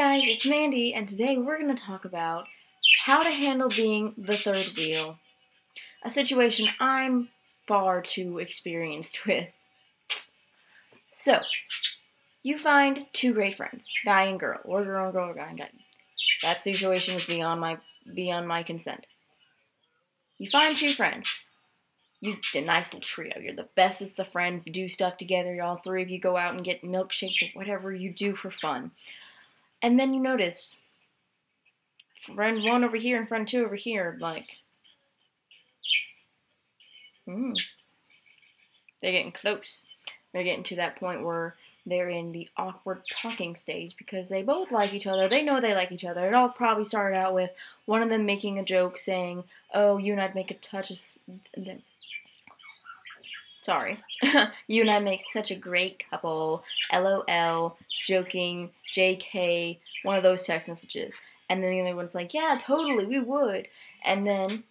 guys, it's Mandy, and today we're going to talk about how to handle being the third wheel. A situation I'm far too experienced with. So, you find two great friends, guy and girl, or girl and girl, or guy and guy. That situation is beyond my consent. You find two friends. You're a nice little trio. You're the bestest of friends. You do stuff together. All three of you go out and get milkshakes or whatever you do for fun. And then you notice friend one over here and friend two over here, like, they're getting close. They're getting to that point where they're in the awkward talking stage because they both like each other. They know they like each other. It all probably started out with one of them making a joke saying, "Oh, you and I'd make a touch of..." Sorry. "You and I make such a great couple. LOL. Joking. JK." One of those text messages. And then the other one's like, "Yeah, totally, we would." And then,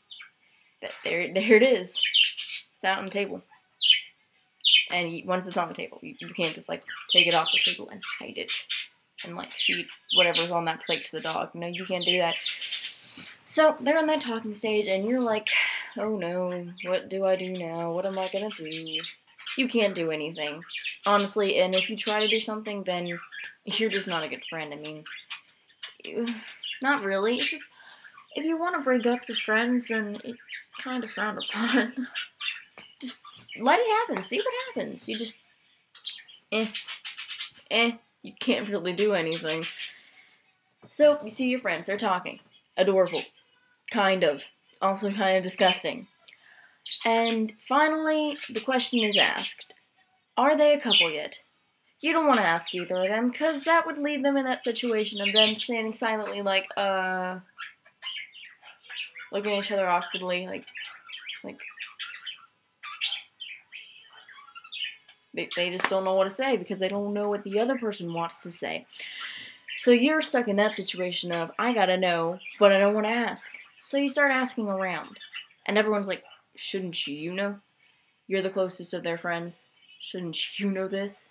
there it is. It's out on the table. And once it's on the table, you can't just, like, take it off the table and hide it. And, like, feed whatever's on that plate to the dog. No, you can't do that. So, they're on that talking stage, and you're like, oh no, what do I do now? What am I gonna do? You can't do anything. Honestly, and if you try to do something, then you're just not a good friend. I mean, not really. It's just, if you want to break up with friends, then it's kind of frowned upon. Just let it happen. See what happens. You just, you can't really do anything. So, you see your friends. They're talking. Adorable. Kind of. Also kind of disgusting. And finally, the question is asked. Are they a couple yet? You don't want to ask either of them, because that would leave them in that situation of them standing silently like, looking at each other awkwardly, like, they just don't know what to say, because they don't know what the other person wants to say. So you're stuck in that situation of, I gotta know, but I don't want to ask. So you start asking around, and everyone's like, shouldn't you know? You're the closest of their friends. Shouldn't you know this?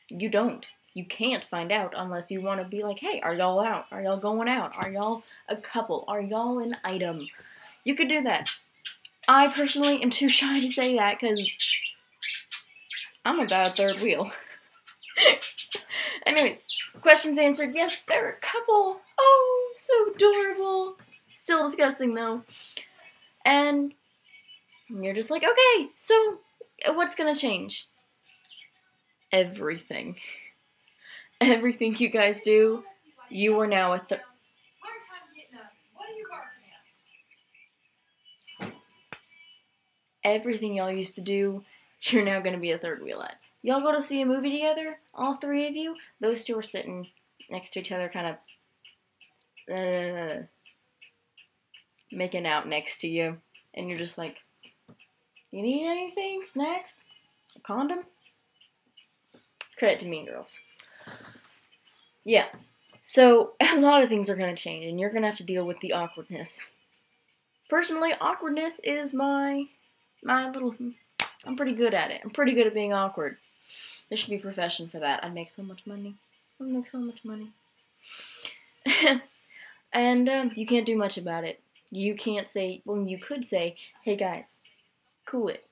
You don't. You can't find out unless you want to be like, hey, are y'all out? Are y'all going out? Are y'all a couple? Are y'all an item? You could do that. I personally am too shy to say that because I'm a bad third wheel. Anyways, questions answered. Yes, they're a couple. Oh, so adorable. Still disgusting though. And you're just like, okay, so what's gonna change? Everything. Everything you guys do, you are now a third. Everything y'all used to do, you're now gonna be a third wheel at. Y'all go to see a movie together, all three of you, those two are sitting next to each other, kind of making out next to you, and you're just like, you need anything? Snacks? A condom? Credit to Mean Girls. Yeah, so a lot of things are going to change, and you're going to have to deal with the awkwardness. Personally, awkwardness is my little... I'm pretty good at it. I'm pretty good at being awkward. There should be a profession for that. I'd make so much money. I'd make so much money. And you can't do much about it. You can't say... Well, you could say, hey guys, cool it.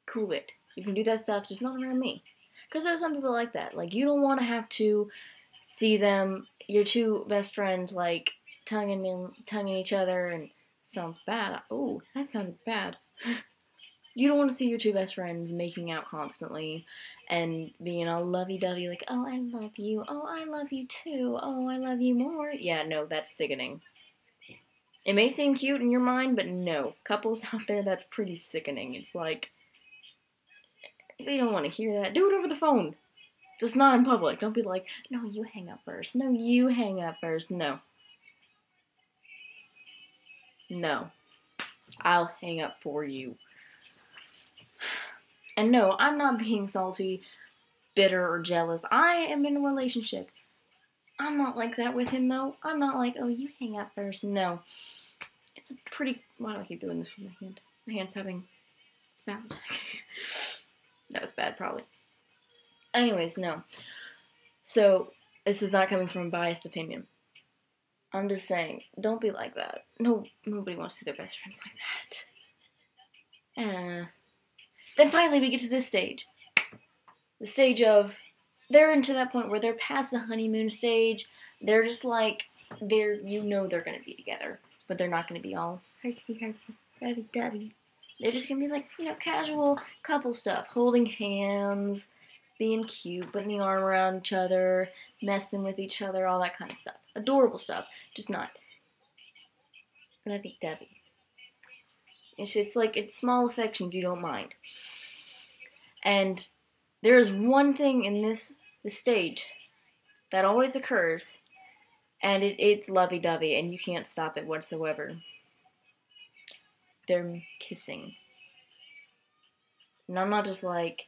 Cool it. You can do that stuff, just not around me. Because there are some people like that. Like, you don't want to have to see them, your two best friends, like, tonguing each other, and sounds bad. Oh, that sounded bad. You don't want to see your two best friends making out constantly and being all lovey-dovey, like, oh, I love you. Oh, I love you too. Oh, I love you more. Yeah, no, that's sickening. It may seem cute in your mind, but no. Couples out there, that's pretty sickening. It's like, they don't want to hear that. Do it over the phone. Just not in public. Don't be like, no, you hang up first. No, you hang up first. No. No. I'll hang up for you. And no, I'm not being salty, bitter, or jealous. I am in a relationship. I'm not like that with him, though. I'm not like, oh, you hang up first. No. It's a pretty... Why do I keep doing this with my hand? My hand's having a spasm attack. That was bad, probably. Anyways, no. So, This is not coming from a biased opinion. I'm just saying, don't be like that. No, nobody wants to see their best friends like that. Then finally we get to this stage. The stage of, they're into that point where they're past the honeymoon stage. They're just like, they're gonna be together, but they're not gonna be all heartsy, dovey-dovey. They're just gonna be like, casual couple stuff, holding hands, being cute, putting the arm around each other, messing with each other, all that kind of stuff. Adorable stuff, just not lovey-dovey. It's like, it's small affections you don't mind. And there is one thing in this stage that always occurs, and it's lovey-dovey, and you can't stop it whatsoever. They're kissing. And I'm not just like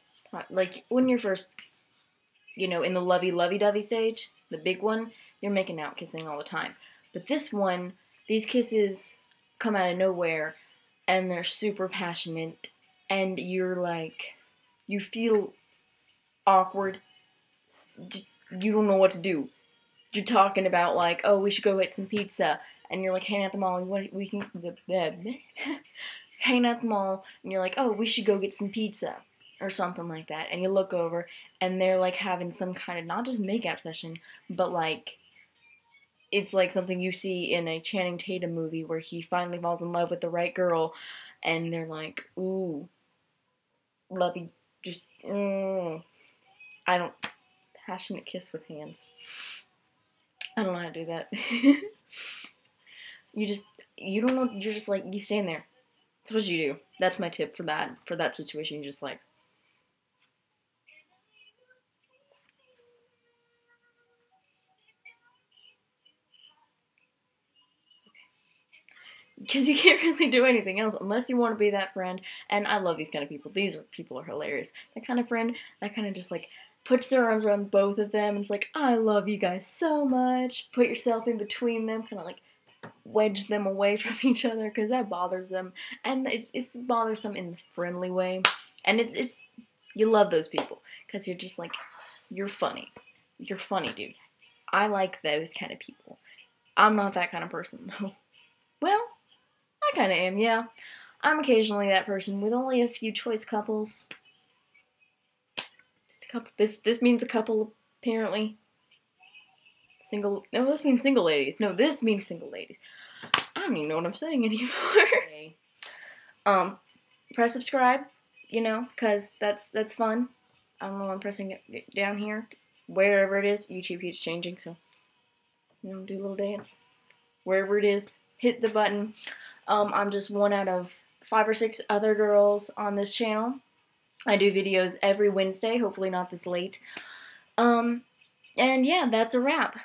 when you're first, in the lovey-dovey stage, the big one, you're making out kissing all the time. But this one, these kisses come out of nowhere, and they're super passionate, and you're like, you feel awkward. You don't know what to do. You're talking about like, oh, we should go get some pizza, and you're like hanging at the mall. We can hang at the mall, and you're like, oh, we should go get some pizza or something like that. And you look over, and they're like having some kind of not just makeout session, but like it's like something you see in a Channing Tatum movie where he finally falls in love with the right girl, and they're like, ooh, lovey, just I don't passionate kiss with hands. I don't know how to do that. You don't know, you're just like, you stand there. That's what you do. That's my tip for that situation. You just like, because you can't really do anything else unless you want to be that friend. And I love these kind of people. These people are hilarious. That kind of friend that kind of just like puts their arms around both of them and it's like, I love you guys so much. Put yourself in between them, kind of like wedge them away from each other because that bothers them. And it's bothersome in the friendly way. And it's you love those people because you're just like, you're funny. You're funny, dude. I like those kind of people. I'm not that kind of person, though. Well, I kind of am, yeah. I'm occasionally that person with only a few choice couples. Just a couple. This means a couple, apparently. Single. No, this means single ladies. No, this means single ladies. I don't even know what I'm saying anymore. Press subscribe, because that's fun. I don't know, I'm pressing it down here. Wherever it is, YouTube keeps changing, so, do a little dance. Wherever it is, hit the button. I'm just one out of 5 or 6 other girls on this channel. I do videos every Wednesday, hopefully not this late. And yeah, that's a wrap.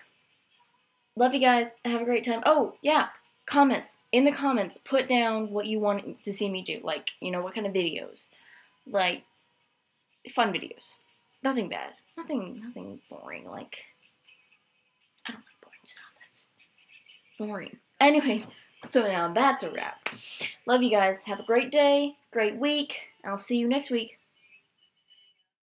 Love you guys. Have a great time. Oh, yeah. Comments. In the comments, put down what you want to see me do. Like, what kind of videos. Like, fun videos. Nothing bad. Nothing boring. Like, I don't like boring stuff. That's boring. Anyways, so now that's a wrap. Love you guys. Have a great day, great week. I'll see you next week.